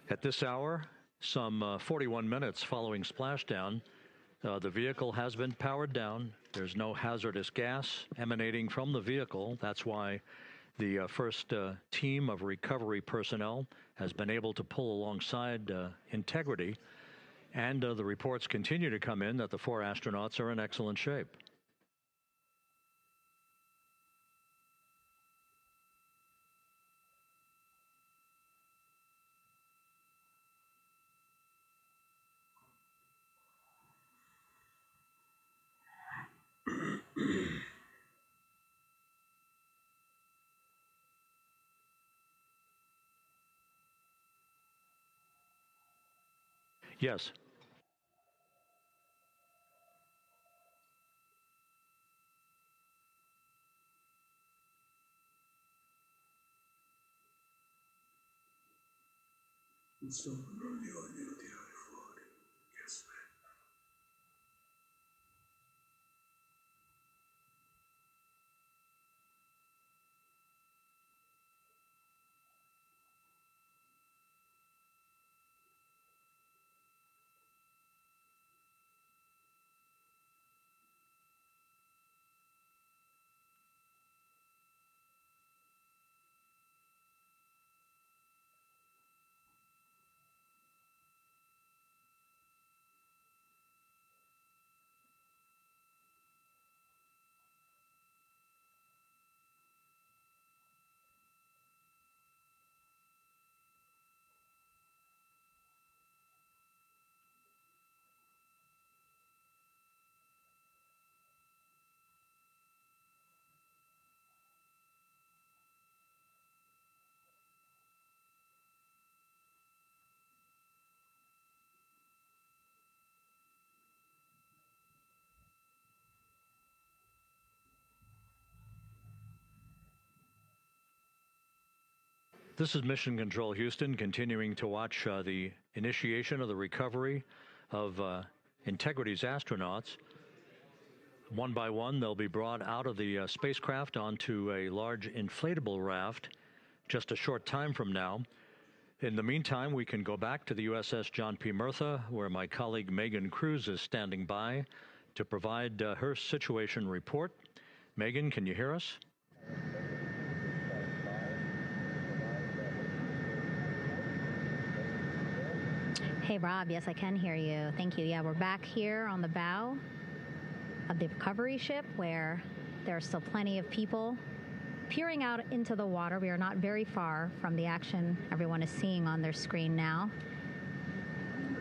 At this hour, some 41 minutes following splashdown, the vehicle has been powered down. There's no hazardous gas emanating from the vehicle. That's why the first team of recovery personnel has been able to pull alongside Integrity. And the reports continue to come in that the 4 astronauts are in excellent shape. Yes. Insomma, non li vogliono tirare fuori. Che aspetta. This is Mission Control Houston, continuing to watch the initiation of the recovery of Integrity's astronauts. One by one, they'll be brought out of the spacecraft onto a large inflatable raft just a short time from now. In the meantime, we can go back to the USS John P. Murtha, where my colleague Megan Cruz is standing by to provide her situation report. Megan, can you hear us? Hey, Rob. Yes, I can hear you. Thank you. Yeah, we're back here on the bow of the recovery ship where there are still plenty of people peering out into the water. We are not very far from the action everyone is seeing on their screen now.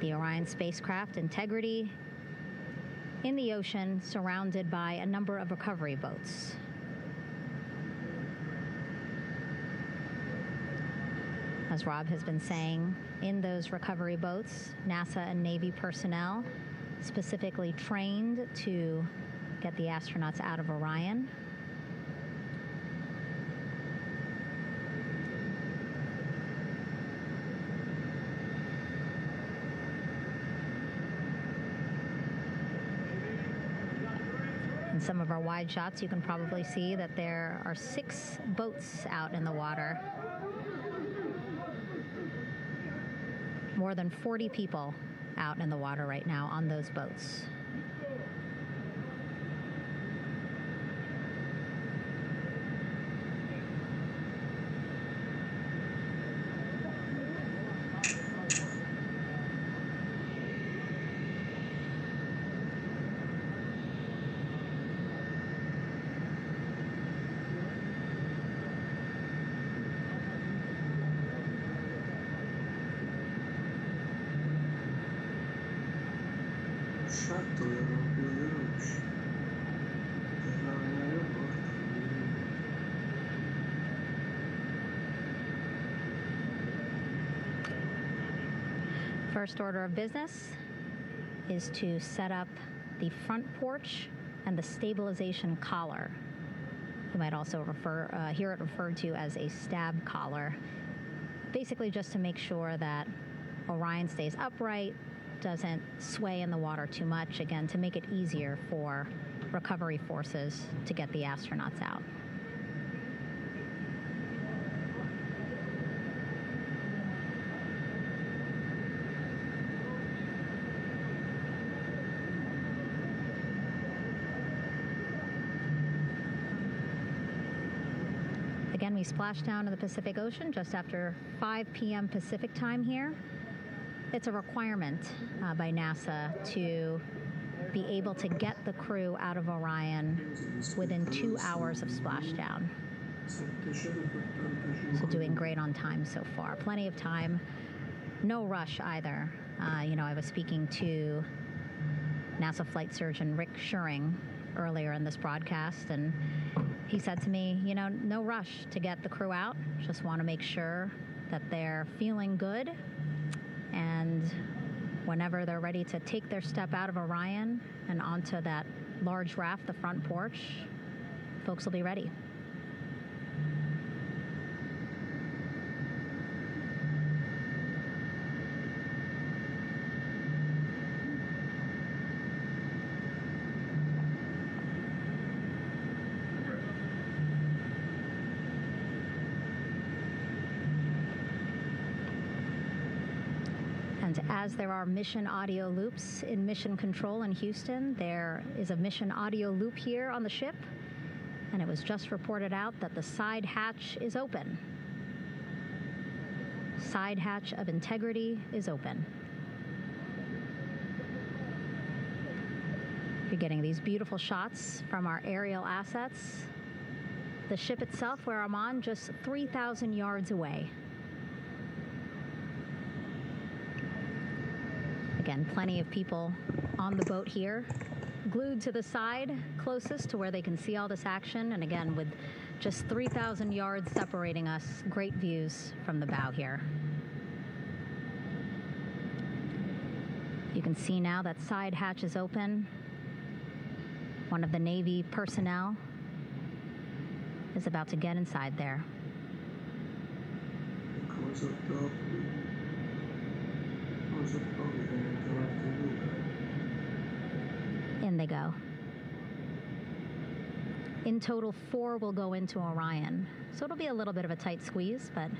The Orion spacecraft, Integrity, in the ocean, surrounded by a number of recovery boats. As Rob has been saying, in those recovery boats, NASA and Navy personnel specifically trained to get the astronauts out of Orion. In some of our wide shots, you can probably see that there are 6 boats out in the water. More than 40 people out in the water right now on those boats. First order of business is to set up the front porch and the stabilization collar. You might also hear it referred to as a stab collar. Basically just to make sure that Orion stays upright, doesn't sway in the water too much, again, to make it easier for recovery forces to get the astronauts out. Again, we splashed down in the Pacific Ocean just after 5 p.m. Pacific time here. It's a requirement by NASA to be able to get the crew out of Orion within 2 hours of splashdown. So doing great on time so far. Plenty of time. No rush either. I was speaking to NASA flight surgeon Rick Schuring earlier in this broadcast, and he said to me, no rush to get the crew out. Just want to make sure that they're feeling good, and whenever they're ready to take their step out of Orion and onto that large raft, the front porch, folks will be ready. And as there are mission audio loops in Mission Control in Houston, there is a mission audio loop here on the ship, and it was just reported out that the side hatch is open. Side hatch of Integrity is open. You're getting these beautiful shots from our aerial assets. The ship itself, where I'm on, just 3,000 yards away. Again, plenty of people on the boat here, glued to the side closest to where they can see all this action. And again, with just 3,000 yards separating us, great views from the bow here. You can see now that side hatch is open. One of the Navy personnel is about to get inside there. In they go. In total, 4 will go into Orion. So it'll be a little bit of a tight squeeze, but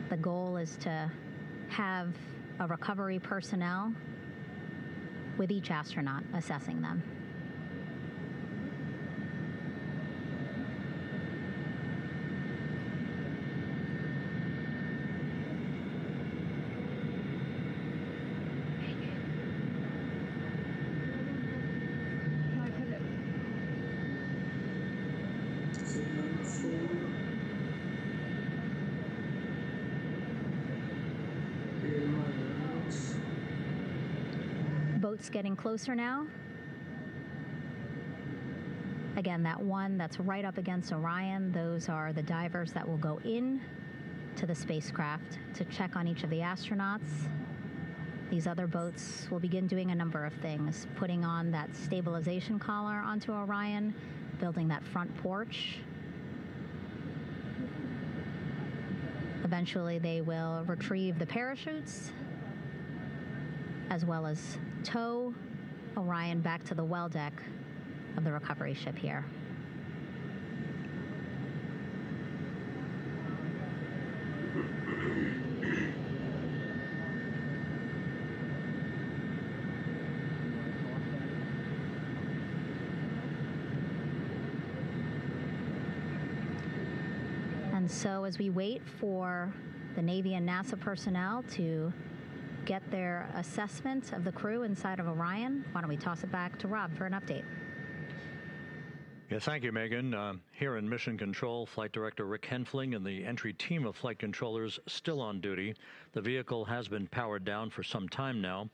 the goal is to have a recovery personnel with each astronaut assessing them. Boat's getting closer now. Again, that one that's right up against Orion, those are the divers that will go in to the spacecraft to check on each of the astronauts. These other boats will begin doing a number of things, putting on that stabilization collar onto Orion, building that front porch. Eventually, they will retrieve the parachutes, as well as tow Orion back to the well deck of the recovery ship here. And so as we wait for the Navy and NASA personnel to get their assessment of the crew inside of Orion, why don't we toss it back to Rob for an update? Yeah, thank you, Megan. Here in Mission Control, Flight Director Rick Henfling and the entry team of flight controllers still on duty. The vehicle has been powered down for some time now.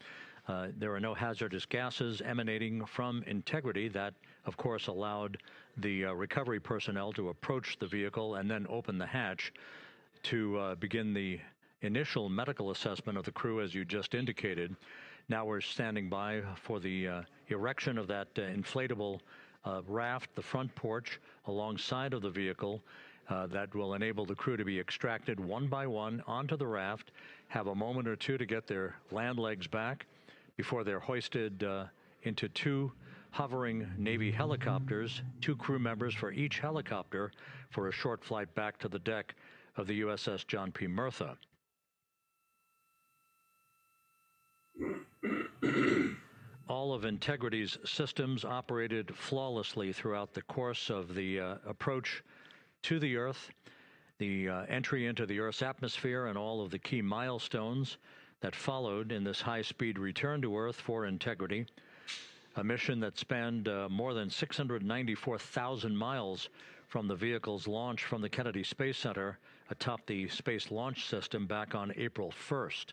There are no hazardous gases emanating from Integrity. That, of course, allowed the recovery personnel to approach the vehicle and then open the hatch to begin the initial medical assessment of the crew, as you just indicated. Now we're standing by for the erection of that inflatable raft, the front porch, alongside of the vehicle that will enable the crew to be extracted one by one onto the raft, have a moment or two to get their land legs back before they're hoisted into 2 hovering Navy helicopters, 2 crew members for each helicopter, for a short flight back to the deck of the USS John P. Murtha. All of Integrity's systems operated flawlessly throughout the course of the approach to the Earth, the entry into the Earth's atmosphere, and all of the key milestones that followed in this high-speed return to Earth for Integrity, a mission that spanned more than 694,000 miles from the vehicle's launch from the Kennedy Space Center atop the Space Launch System back on April 1st.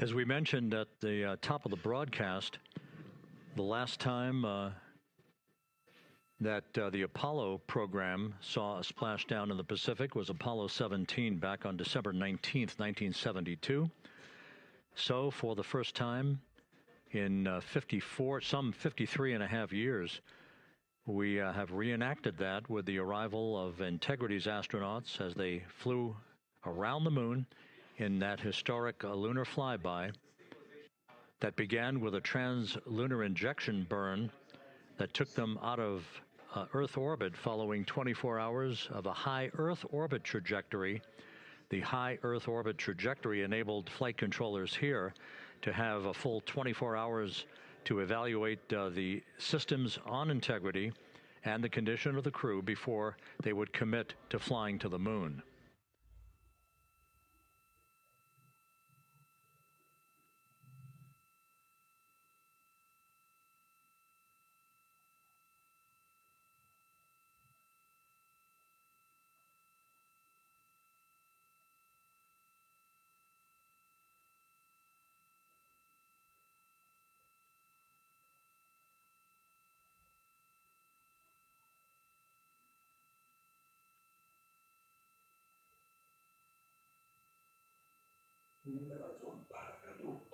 As we mentioned at the top of the broadcast, the last time that the Apollo program saw a splashdown in the Pacific was Apollo 17 back on December 19th, 1972. So for the first time in 53 and a half years, we have reenacted that with the arrival of Integrity's astronauts as they flew around the moon in that historic lunar flyby that began with a trans-lunar injection burn that took them out of Earth orbit following 24 hours of a high Earth orbit trajectory. The high Earth orbit trajectory enabled flight controllers here to have a full 24 hours to evaluate the systems on Integrity and the condition of the crew before they would commit to flying to the moon. Numero un paracadute.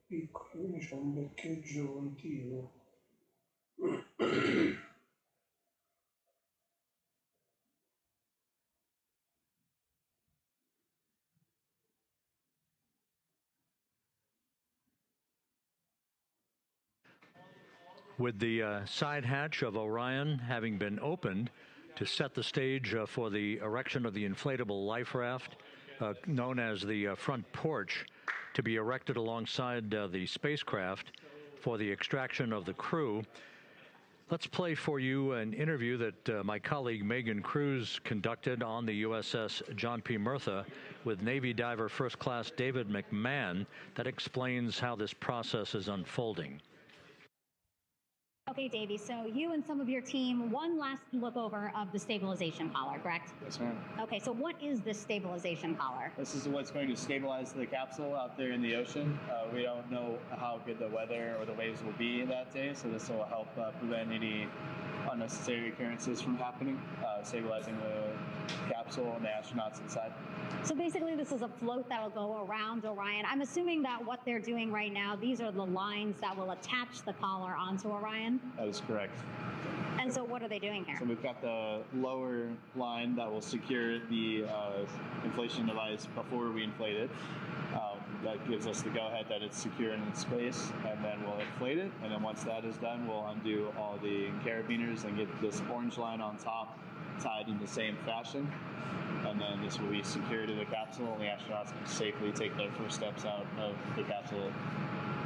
piccolo, quindi c'è un beccheggio continuo. With the side hatch of Orion having been opened to set the stage for the erection of the inflatable life raft, known as the front porch, to be erected alongside the spacecraft for the extraction of the crew. Let's play for you an interview that my colleague Megan Cruz conducted on the USS John P. Murtha with Navy diver First Class David McMahon that explains how this process is unfolding. Okay, Davey, so you and some of your team, one last look over of the stabilization collar, correct? Yes, ma'am. Okay, so what is this stabilization collar? This is what's going to stabilize the capsule out there in the ocean. We don't know how good the weather or the waves will be that day, so this will help prevent any unnecessary occurrences from happening, stabilizing the capsule and the astronauts inside. So basically this is a float that will go around Orion. I'm assuming that what they're doing right now, these are the lines that will attach the collar onto Orion? That is correct. And so what are they doing here? So we've got the lower line that will secure the inflation device before we inflate it. That gives us the go-ahead that it's secure in its space, and then we'll inflate it. And then once that is done, we'll undo all the carabiners and get this orange line on top tied in the same fashion. And then this will be secured to the capsule, and the astronauts can safely take their first steps out of the capsule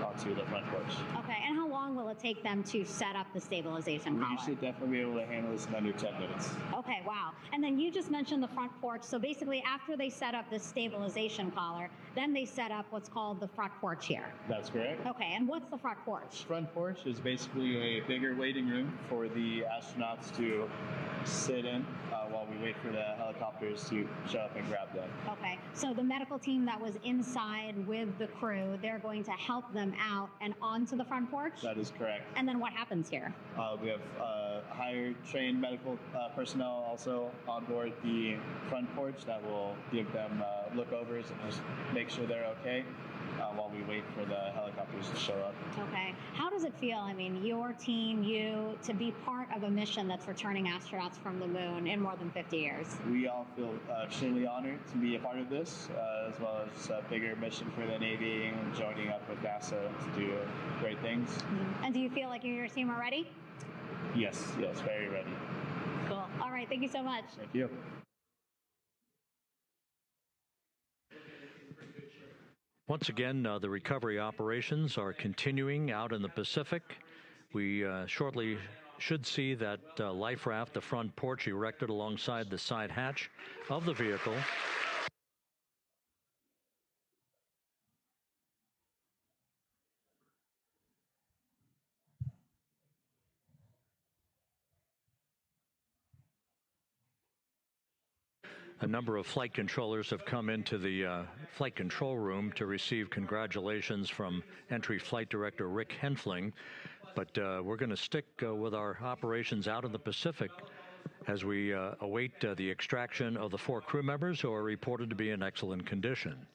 onto the front porch. Okay, and how long will it take them to set up the stabilization collar? We should definitely be able to handle this in under 10 minutes. Okay, wow. And then you just mentioned the front porch. So basically after they set up this stabilization collar, then they set up what's called the front porch here. That's correct. Okay, and what's the front porch? Front porch is basically a bigger waiting room for the astronauts to sit in while we wait for the helicopters to show up and grab them. Okay, so the medical team that was inside with the crew, they're going to help them out and onto the front porch? That is correct. And then what happens here? We have higher trained medical personnel also on board the front porch that will give them lookovers and just make sure they're okay while we wait for the helicopters to show up. Okay. How does it feel, I mean, your team, you, to be part of a mission that's returning astronauts from the moon in more than 50 years? We all feel extremely honored to be a part of this, as well as a bigger mission for the Navy and joining up with NASA to do great things. Mm-hmm. And do you feel like you and your team are ready? Yes, very ready. Cool. All right, thank you so much. Thank you. Once again, the recovery operations are continuing out in the Pacific. We shortly should see that life raft, the front porch, erected alongside the side hatch of the vehicle. A number of flight controllers have come into the flight control room to receive congratulations from Entry Flight Director Rick Henfling. But we're going to stick with our operations out in the Pacific as we await the extraction of the 4 crew members who are reported to be in excellent condition.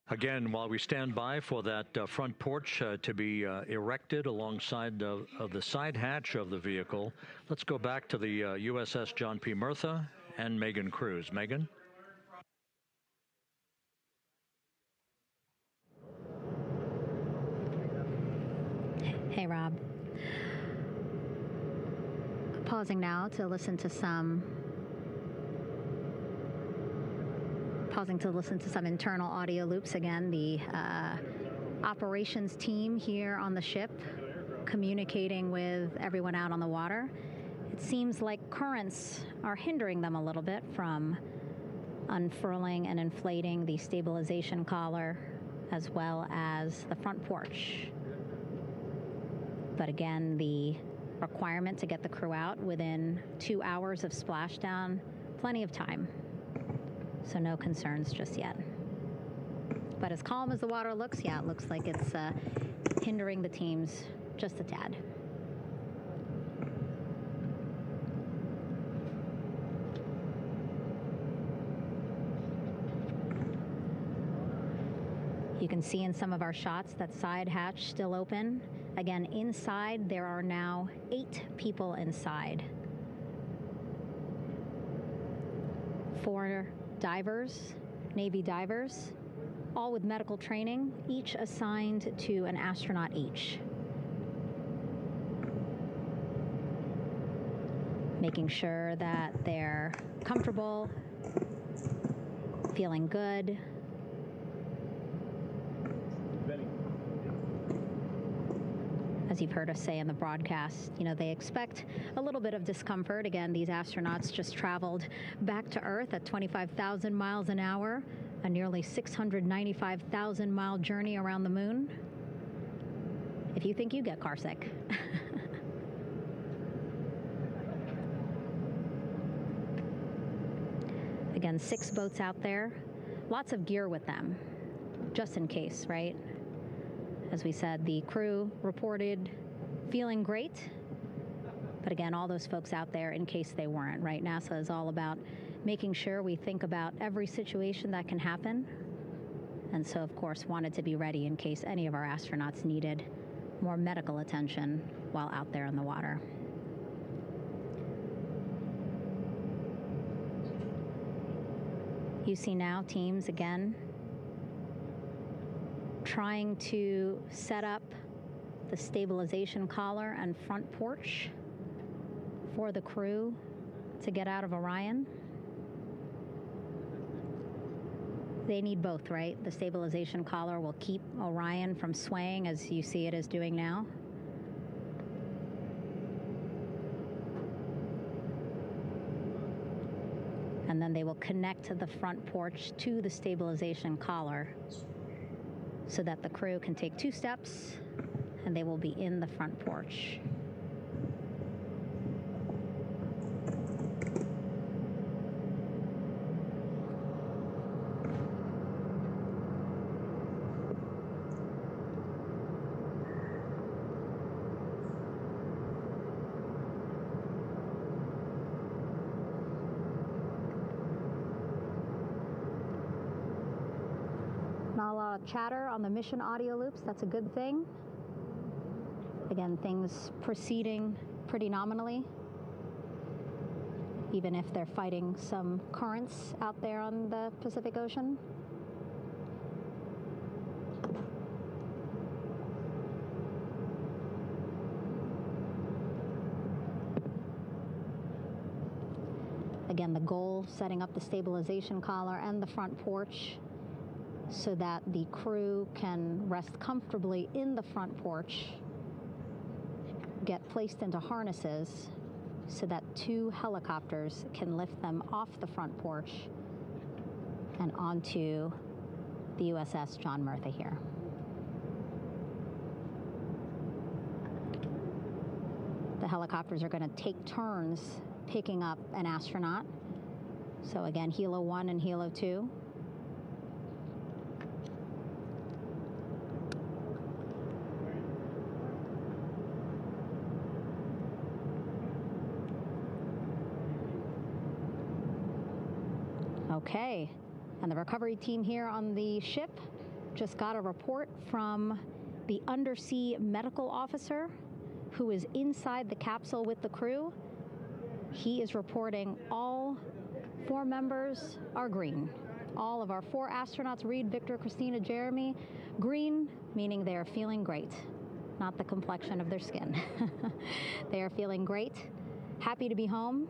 Again, while we stand by for that front porch to be erected alongside of the side hatch of the vehicle, let's go back to the USS John P. Murtha and Megan Cruz. Megan? Hey, Rob. Pausing now to listen to some internal audio loops. Again, the operations team here on the ship communicating with everyone out on the water. It seems like currents are hindering them a little bit from unfurling and inflating the stabilization collar as well as the front porch. But again, the requirement to get the crew out within 2 hours of splashdown, plenty of time. So no concerns just yet. But as calm as the water looks, yeah, it looks like it's hindering the teams just a tad. You can see in some of our shots that side hatch still open. Again, inside there are now 8 people inside. 4 divers, Navy divers, all with medical training, each assigned to an astronaut each. Making sure that they're comfortable, feeling good. As you've heard us say in the broadcast, you know, they expect a little bit of discomfort. Again, these astronauts just traveled back to Earth at 25,000 miles an hour, a nearly 695,000 mile journey around the moon. If you think you get carsick. Again, 6 boats out there, lots of gear with them, just in case, right? As we said, the crew reported feeling great. But again, all those folks out there in case they weren't, right? NASA is all about making sure we think about every situation that can happen. And so, of course, wanted to be ready in case any of our astronauts needed more medical attention while out there in the water. You see now teams, again, trying to set up the stabilization collar and front porch for the crew to get out of Orion. They need both, right? The stabilization collar will keep Orion from swaying as you see it is doing now. And then they will connect the front porch to the stabilization collar so that the crew can take 2 steps and they will be in the front porch. Not a lot of chatter on the mission audio loops. That's a good thing. Again, things proceeding pretty nominally, even if they're fighting some currents out there on the Pacific Ocean. Again, the goal, setting up the stabilization collar and the front porch so that the crew can rest comfortably in the front porch, get placed into harnesses so that 2 helicopters can lift them off the front porch and onto the USS John Murtha here. The helicopters are going to take turns picking up an astronaut. So again, Helo 1 and Helo 2. Okay, and the recovery team here on the ship just got a report from the undersea medical officer who is inside the capsule with the crew. He is reporting all 4 members are green. All of our 4 astronauts, Reed, Victor, Christina, Jeremy, green, meaning they are feeling great, not the complexion of their skin. They are feeling great, happy to be home,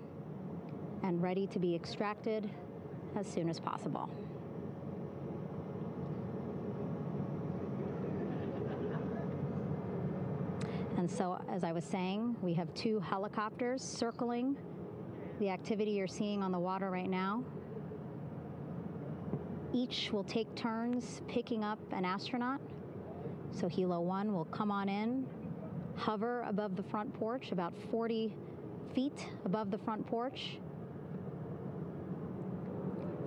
and ready to be extracted as soon as possible. And so, as I was saying, we have 2 helicopters circling the activity you're seeing on the water right now. Each will take turns picking up an astronaut. So Helo 1 will come on in, hover above the front porch, about 40 feet above the front porch,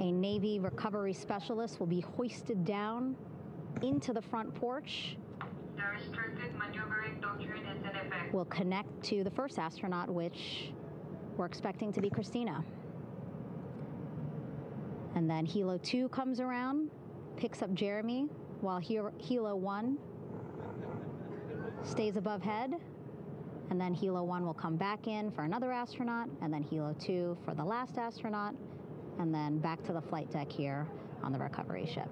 A Navy recovery specialist will be hoisted down into the front porch. The restricted maneuvering doctrine is in effect. We'll connect to the first astronaut, which we're expecting to be Christina. And then Helo 2 comes around, picks up Jeremy, while Helo 1 stays above head. And then Helo 1 will come back in for another astronaut, and then Helo 2 for the last astronaut, and then back to the flight deck here on the recovery ship.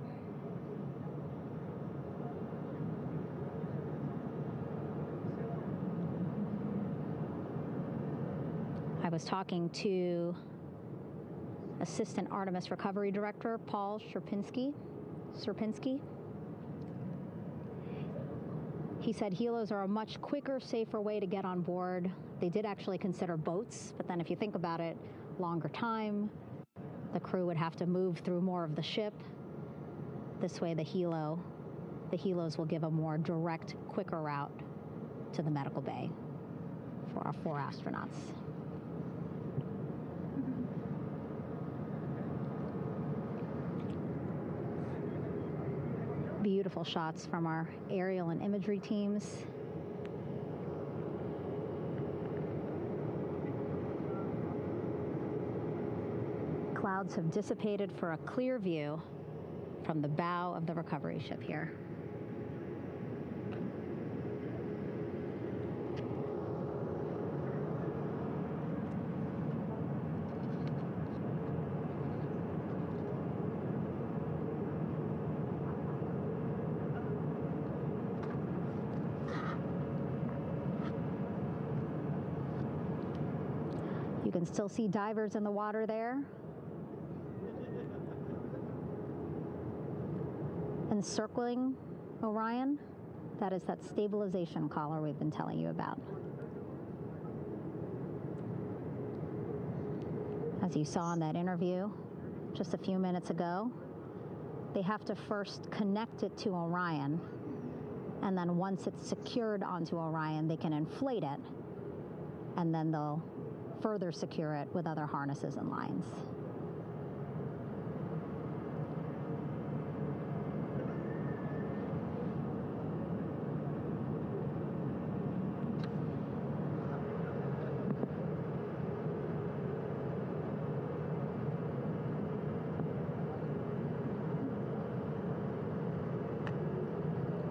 I was talking to Assistant Artemis Recovery Director Paul Sierpinski. He said helos are a much quicker, safer way to get on board. They did actually consider boats, but then if you think about it, longer time, the crew would have to move through more of the ship. This way the helos will give a more direct, quicker route to the medical bay for our 4 astronauts. Beautiful shots from our aerial and imagery teams. Clouds have dissipated for a clear view from the bow of the recovery ship here. You can still see divers in the water there. Encircling Orion, that is that stabilization collar we've been telling you about. As you saw in that interview just a few minutes ago, they have to first connect it to Orion, and then once it's secured onto Orion, they can inflate it, and then they'll further secure it with other harnesses and lines.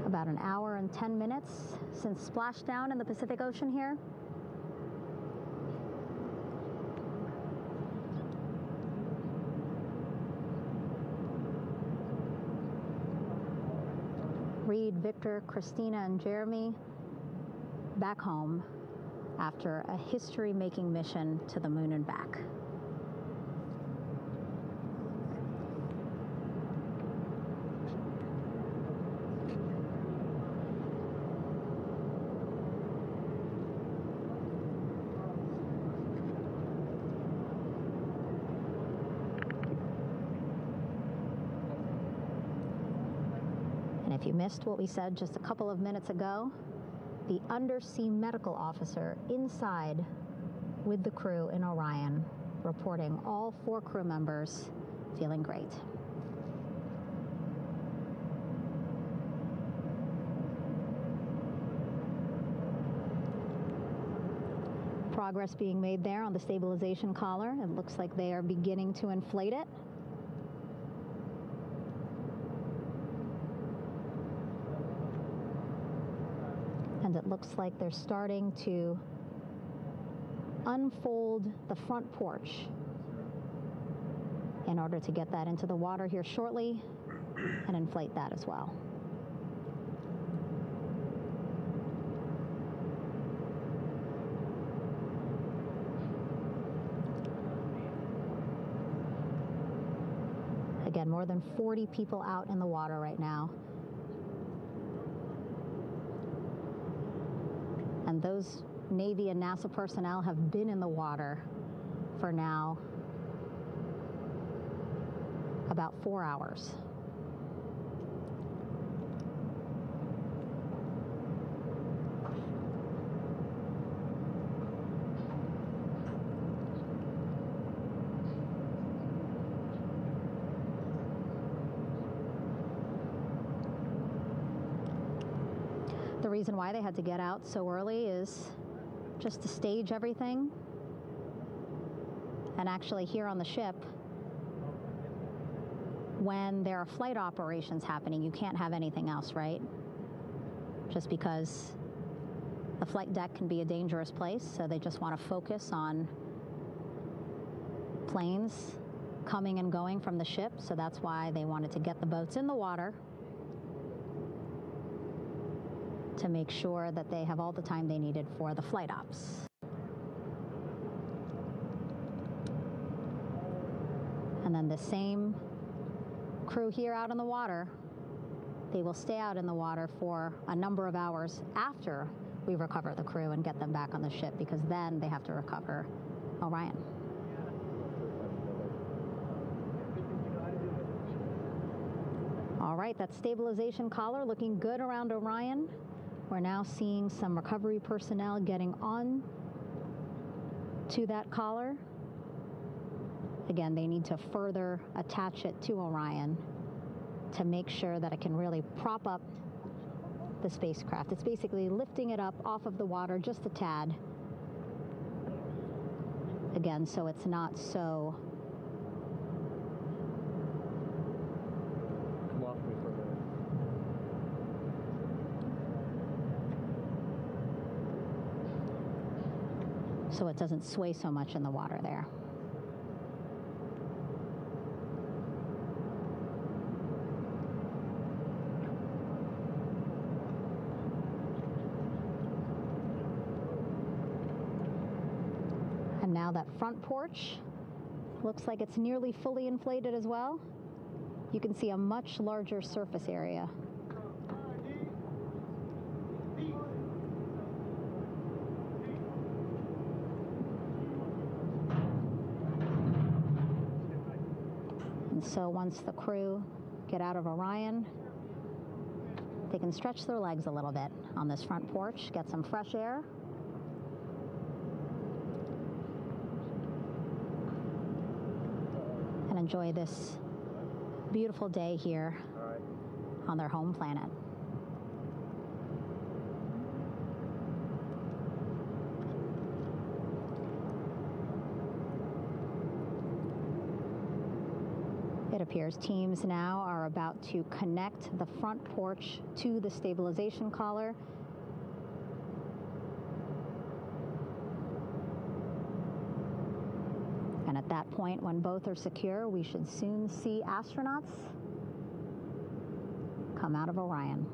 About an hour and 10 minutes since splashdown in the Pacific Ocean here. Reed, Victor, Christina, and Jeremy back home after a history-making mission to the moon and back. If you missed what we said just a couple of minutes ago, the undersea medical officer inside with the crew in Orion reporting all 4 crew members feeling great. Progress being made there on the stabilization collar. It looks like they are beginning to inflate it. And it looks like they're starting to unfold the front porch in order to get that into the water here shortly and inflate that as well. Again, more than 40 people out in the water right now. And those Navy and NASA personnel have been in the water for now about 4 hours. The reason why they had to get out so early is just to stage everything. And actually here on the ship, when there are flight operations happening, you can't have anything else, right? Just because the flight deck can be a dangerous place, so they just want to focus on planes coming and going from the ship, so that's why they wanted to get the boats in the water to make sure that they have all the time they needed for the flight ops. And then the same crew here out in the water, they will stay out in the water for a number of hours after we recover the crew and get them back on the ship, because then they have to recover Orion. All right, that stabilization collar looking good around Orion. We're now seeing some recovery personnel getting on to that collar. Again, they need to further attach it to Orion to make sure that it can really prop up the spacecraft. It's basically lifting it up off of the water just a tad. Again, so it's not so so it doesn't sway so much in the water there. And now that front porch looks like it's nearly fully inflated as well. You can see a much larger surface area. And so once the crew get out of Orion, they can stretch their legs a little bit on this front porch, get some fresh air. And enjoy this beautiful day here on their home planet. It appears teams now are about to connect the front porch to the stabilization collar. And at that point, when both are secure, we should soon see astronauts come out of Orion.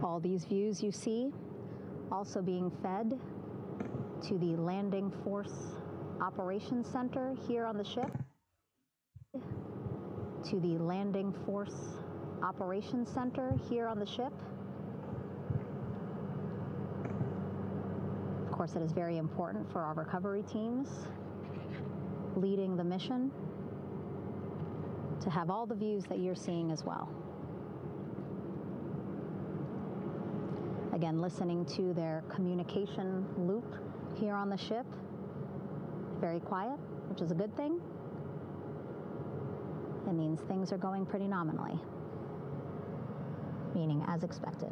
All these views you see also being fed to the Landing Force Operations Center here on the ship. To the Landing Force Operations Center here on the ship. Of course, it is very important for our recovery teams leading the mission to have all the views that you're seeing as well. Again, listening to their communication loop here on the ship. Very quiet, which is a good thing. It means things are going pretty nominally, meaning as expected.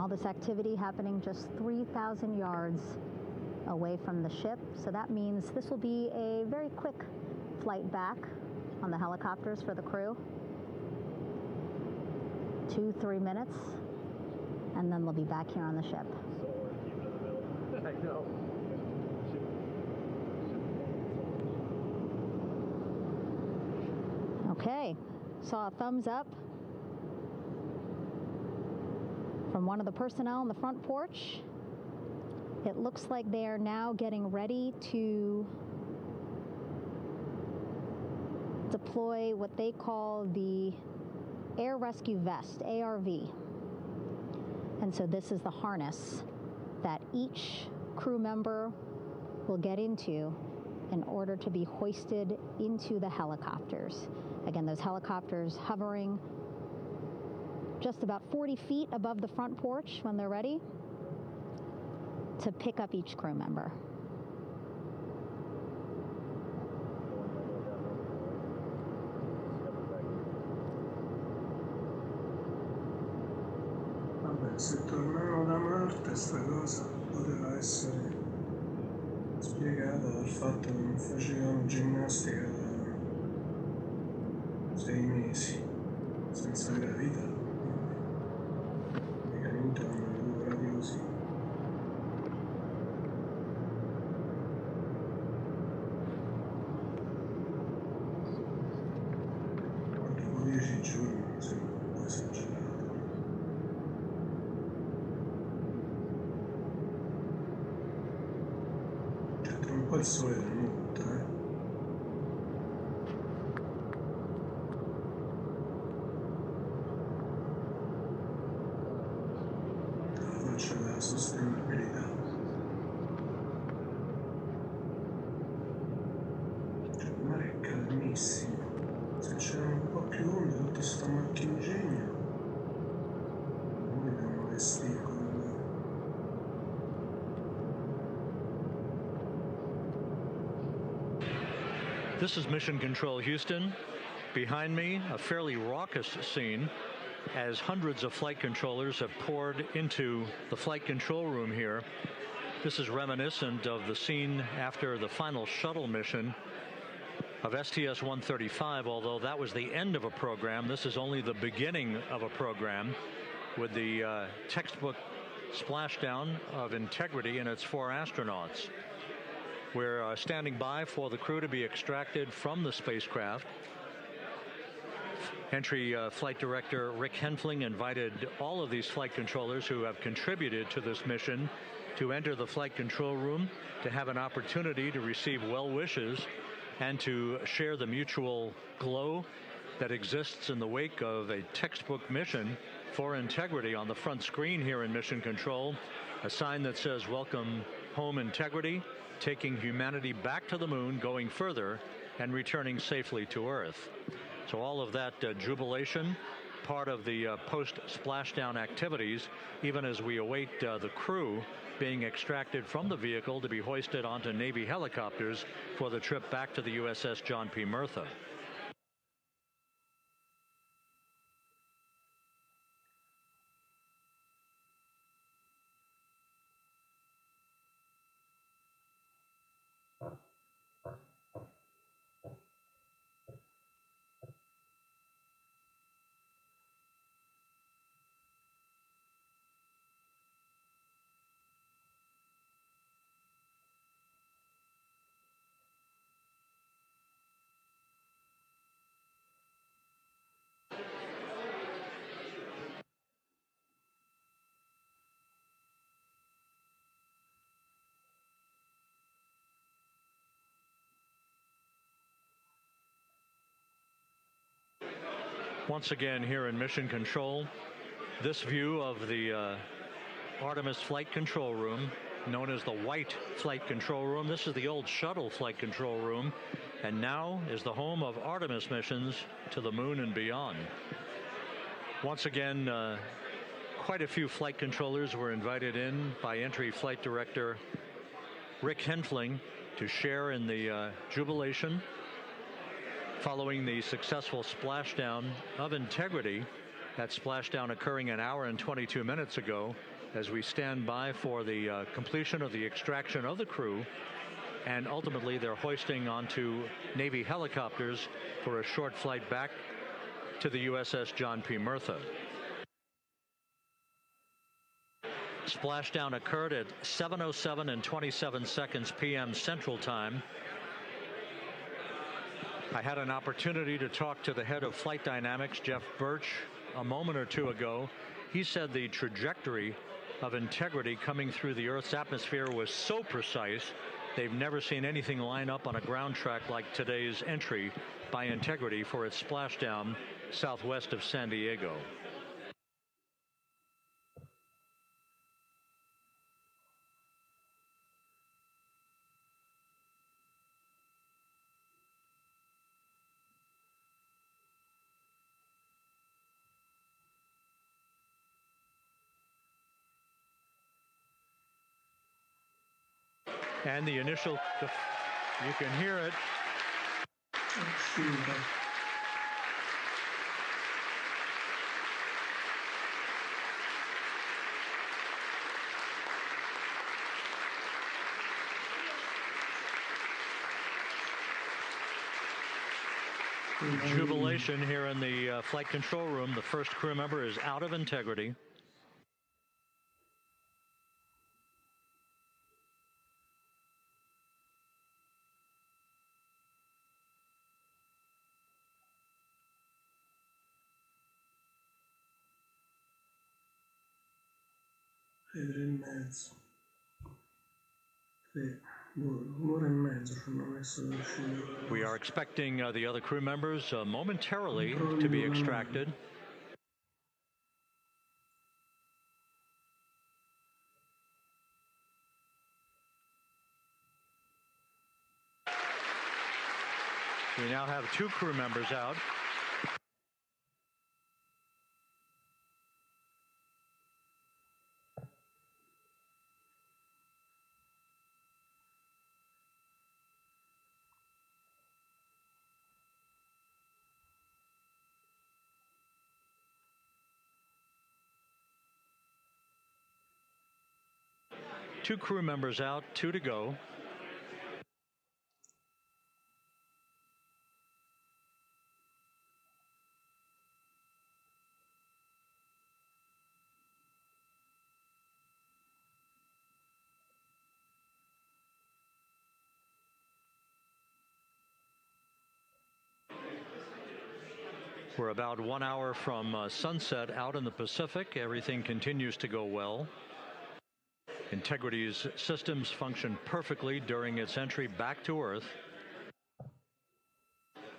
all this activity happening just 3,000 yards away from the ship. So that means this will be a very quick flight back on the helicopters for the crew. 2-3 minutes, and then they'll be back here on the ship. I know. Okay, saw a thumbs up from one of the personnel on the front porch. It looks like they are now getting ready to deploy what they call the Air Rescue Vest, ARV. And so this is the harness that each crew member will get into in order to be hoisted into the helicopters. Again, those helicopters hovering just about 40 feet above the front porch when they're ready to pick up each crew member. Vabbè, se tornavano da Marte sta cosa poteva essere spiegata dal fatto che non facevano ginnastica da 6 mesi senza gravità, mica Newton hanno lavorati così. Dopo 10 giorni mi sembra un po' esagerato. Cioè, tra un po' il sole tramonta, La faccia della sostenibilità. Cioè, il mare è calmissimo. Se c'erano un po' più onde, tutto sto marchingegno, noi dobbiamo vestire con This is Mission Control Houston. Behind me, a fairly raucous scene as hundreds of flight controllers have poured into the flight control room here. This is reminiscent of the scene after the final shuttle mission of STS-135, although that was the end of a program. This is only the beginning of a program with the textbook splashdown of Integrity and its 4 astronauts. We're standing by for the crew to be extracted from the spacecraft. Entry Flight Director Rick Henfling invited all of these flight controllers who have contributed to this mission to enter the flight control room to have an opportunity to receive well wishes and to share the mutual glow that exists in the wake of a textbook mission for Integrity. On the front screen here in Mission Control, a sign that says "Welcome Home Integrity, taking humanity back to the moon, going further, and returning safely to Earth." So all of that jubilation, part of the post-splashdown activities, even as we await the crew being extracted from the vehicle to be hoisted onto Navy helicopters for the trip back to the USS John P. Murtha. Once again here in Mission Control, this view of the Artemis flight control room, known as the White Flight Control Room. This is the old shuttle flight control room, and now is the home of Artemis missions to the moon and beyond. Once again, quite a few flight controllers were invited in by Entry Flight Director Rick Henfling to share in the jubilation following the successful splashdown of Integrity. That splashdown occurring an hour and 22 minutes ago as we stand by for the completion of the extraction of the crew, and ultimately they're hoisting onto Navy helicopters for a short flight back to the USS John P. Murtha. Splashdown occurred at 7:07 and 27 seconds p.m. Central Time. I had an opportunity to talk to the head of flight dynamics, Jeff Birch, a moment or two ago. He said the trajectory of Integrity coming through the Earth's atmosphere was so precise, they've never seen anything line up on a ground track like today's entry by Integrity for its splashdown southwest of San Diego. And the initial, you can hear it. Jubilation here in the flight control room. The first crew member is out of Integrity. We are expecting the other crew members momentarily to be extracted. We now have 2 crew members out. Two crew members out, 2 to go. We're about 1 hour from sunset out in the Pacific. Everything continues to go well. Integrity's systems function perfectly during its entry back to Earth.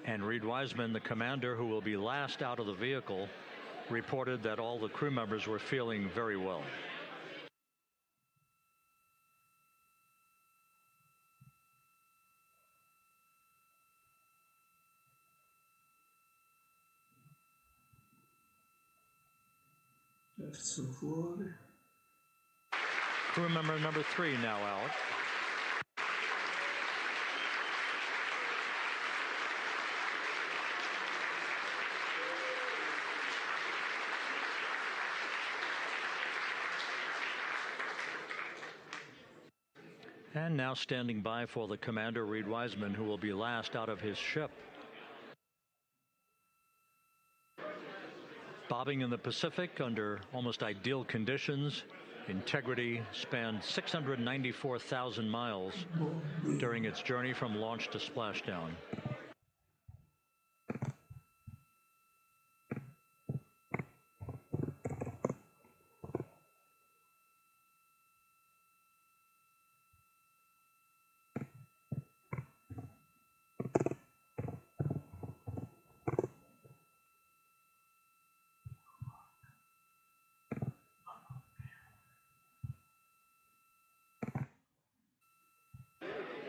And Reed Wiseman, the commander who will be last out of the vehicle, reported that all the crew members were feeling very well. Crew member number 3 now out. And now standing by for the commander, Reed Wiseman, who will be last out of his ship. Bobbing in the Pacific under almost ideal conditions, Integrity spanned 694,000 miles during its journey from launch to splashdown.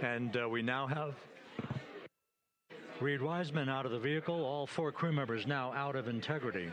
And we now have Reed Wiseman out of the vehicle, all 4 crew members now out of Integrity.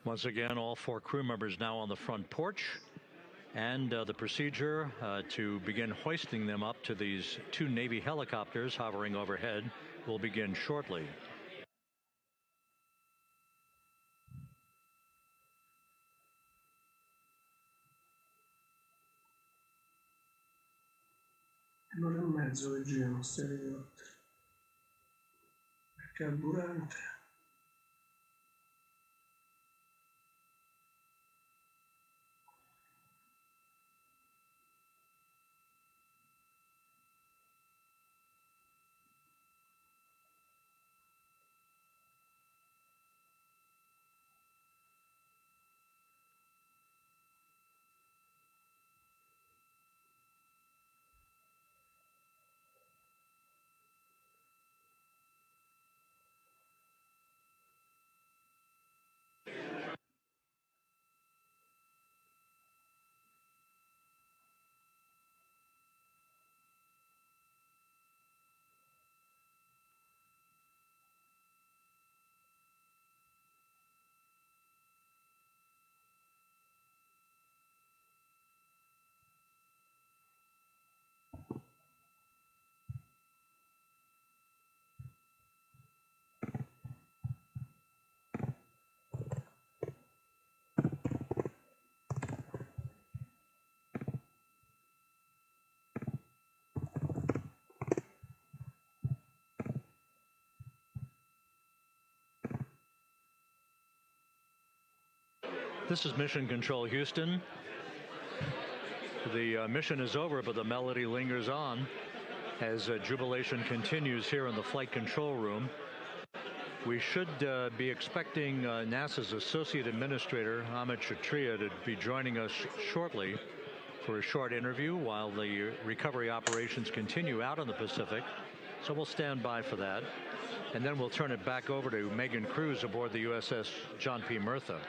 Once again, all 4 crew members now on the front porch, and the procedure to begin hoisting them up to these 2 Navy helicopters hovering overhead will begin shortly. Un'ora e mezzo che girano sti elicotteri. Carburante. This is Mission Control Houston. The mission is over, but the melody lingers on as jubilation continues here in the flight control room. We should be expecting NASA's Associate Administrator, Amit Kshatriya, to be joining us shortly for a short interview while the recovery operations continue out in the Pacific. So we'll stand by for that. And then we'll turn it back over to Megan Cruz aboard the USS John P. Murtha.